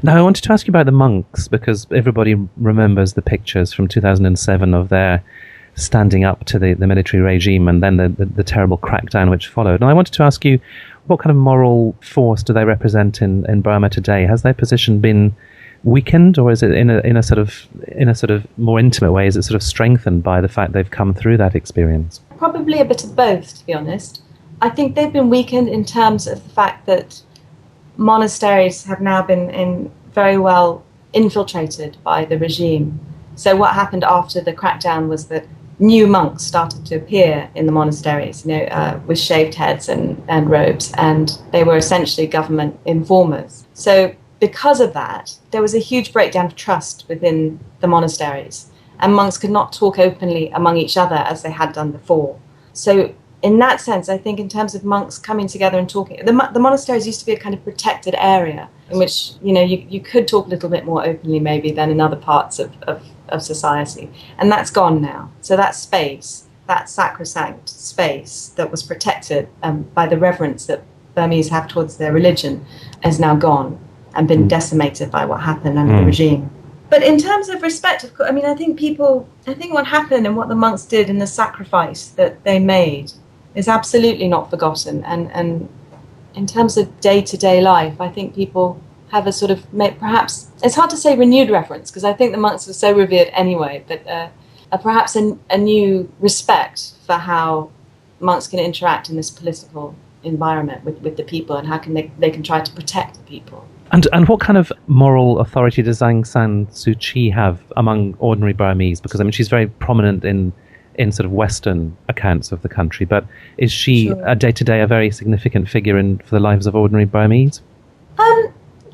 Now, I wanted to ask you about the monks, because everybody remembers the pictures from 2007 of their standing up to the military regime and then the terrible crackdown which followed. And I wanted to ask you, what kind of moral force do they represent in Burma today? Has their position been weakened, or is it in a sort of more intimate way? Is it sort of strengthened by the fact they've come through that experience? Probably a bit of both, to be honest. I think they've been weakened in terms of the fact that monasteries have now been very well infiltrated by the regime. So what happened after the crackdown was that new monks started to appear in the monasteries, with shaved heads and robes, and they were essentially government informers. So because of that, there was a huge breakdown of trust within the monasteries, and monks could not talk openly among each other as they had done before. So in that sense, I think in terms of monks coming together and talking, the monasteries used to be a kind of protected area in which, you could talk a little bit more openly maybe than in other parts of society. And that's gone now. So that space, that sacrosanct space that was protected by the reverence that Burmese have towards their religion, is now gone and been decimated by what happened under the regime. But in terms of respect, of course, I think what happened and what the monks did in the sacrifice that they made is absolutely not forgotten. And in terms of day-to-day life, I think people have a sort of, perhaps, it's hard to say renewed reverence, because I think the monks were so revered anyway, but perhaps a new respect for how monks can interact in this political environment with the people, and how can they can try to protect the people. And what kind of moral authority does Aung San Suu Kyi have among ordinary Burmese? Because she's very prominent in sort of Western accounts of the country, but is she day to day a very significant figure for the lives of ordinary Burmese?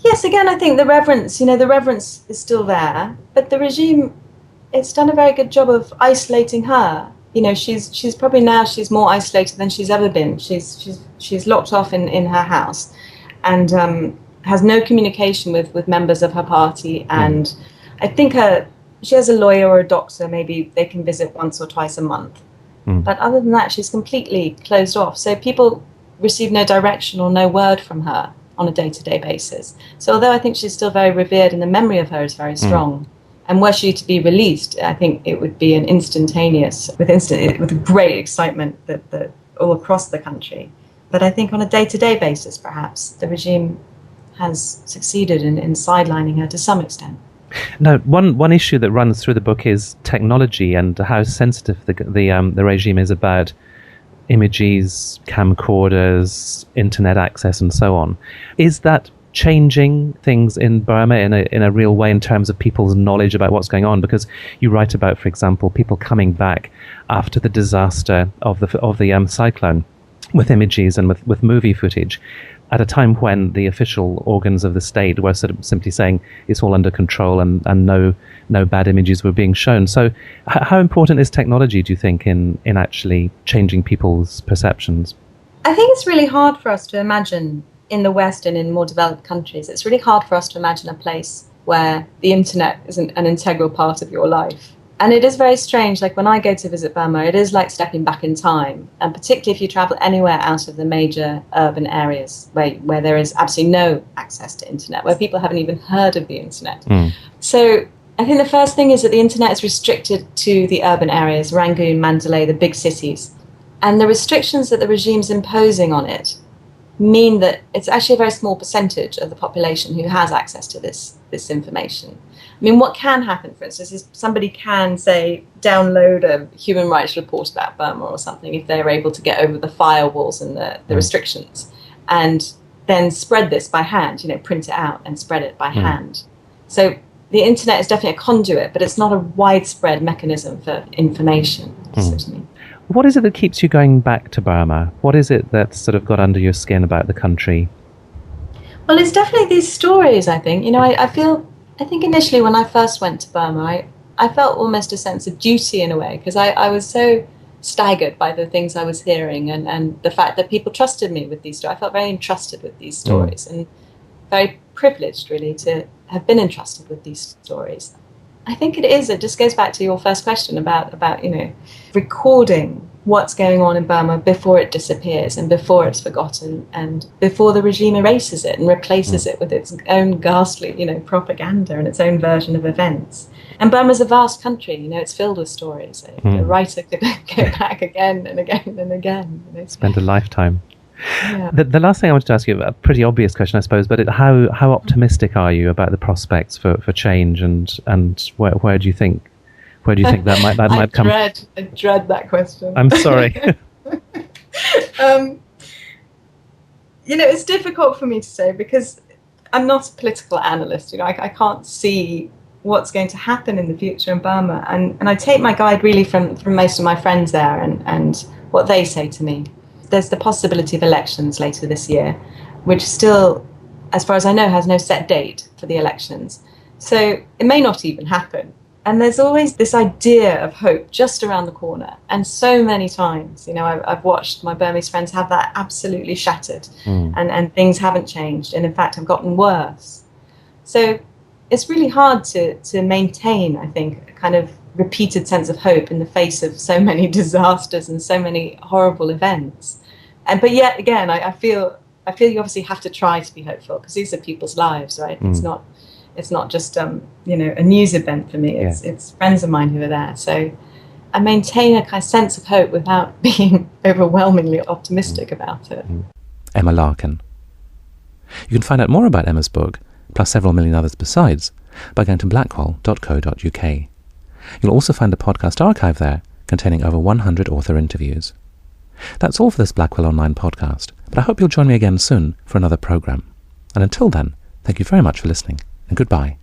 Yes, again, I think the reverence is still there, but the regime, it's done a very good job of isolating her. She's probably now she's more isolated than she's ever been. She's locked off in her house, and has no communication with members of her party, and I think she has a lawyer or a doctor, maybe they can visit once or twice a month. But other than that, she's completely closed off. So people receive no direction or no word from her on a day-to-day basis. So although I think she's still very revered and the memory of her is very strong, and were she to be released, I think it would be an instantaneous, with great excitement that all across the country. But I think on a day-to-day basis, perhaps, the regime has succeeded in sidelining her to some extent. Now, one issue that runs through the book is technology and how sensitive the regime is about images, camcorders, internet access, and so on. Is that changing things in Burma in a real way in terms of people's knowledge about what's going on? Because you write about, for example, people coming back after the disaster of the cyclone with images and with movie footage, at a time when the official organs of the state were sort of simply saying it's all under control and no bad images were being shown. So how important is technology, do you think, in actually changing people's perceptions? I think it's really hard for us to imagine in the West and in more developed countries. It's really hard for us to imagine a place where the internet isn't an integral part of your life. And it is very strange, like when I go to visit Burma, it is like stepping back in time, and particularly if you travel anywhere out of the major urban areas where there is absolutely no access to internet, where people haven't even heard of the internet. So I think the first thing is that the internet is restricted to the urban areas, Rangoon, Mandalay, the big cities. And the restrictions that the regime's imposing on it mean that it's actually a very small percentage of the population who has access to this information. I mean, what can happen, for instance, is somebody can, say, download a human rights report about Burma or something if they're able to get over the firewalls and the restrictions, and then spread this by hand, print it out and spread it by hand. So the internet is definitely a conduit, but it's not a widespread mechanism for information. What is it that keeps you going back to Burma? What is it that's sort of got under your skin about the country? Well, it's definitely these stories, I think. I think initially when I first went to Burma, I felt almost a sense of duty in a way, because I was so staggered by the things I was hearing and the fact that people trusted me with these stories. I felt very entrusted with these stories and very privileged, really, to have been entrusted with these stories. I think it just goes back to your first question about recording what's going on in Burma before it disappears and before it's forgotten and before the regime erases it and replaces it with its own ghastly, propaganda and its own version of events. And Burma's a vast country, it's filled with stories. A writer could go back again and again and again. Spend a lifetime. Yeah. The last thing I wanted to ask you, a pretty obvious question, I suppose, but how optimistic are you about the prospects for change, and where do you think that might come? I dread that question. I'm sorry. It's difficult for me to say because I'm not a political analyst. I can't see what's going to happen in the future in Burma, and I take my guide really from most of my friends there and what they say to me. There's the possibility of elections later this year, which still, as far as I know, has no set date for the elections. So it may not even happen. And there's always this idea of hope just around the corner. And so many times, I've watched my Burmese friends have that absolutely shattered and things haven't changed. And in fact, have gotten worse. So it's really hard to maintain, I think, a kind of repeated sense of hope in the face of so many disasters and so many horrible events. But yet again, I feel you obviously have to try to be hopeful because these are people's lives, right? It's not just a news event for me. It's friends of mine who are there. So I maintain a kind of sense of hope without being overwhelmingly optimistic about it. Emma Larkin. You can find out more about Emma's book, plus several million others besides, by going to blackwell.co.uk. You'll also find a podcast archive there containing over 100 author interviews. That's all for this Blackwell Online podcast, but I hope you'll join me again soon for another programme. And until then, thank you very much for listening, and goodbye.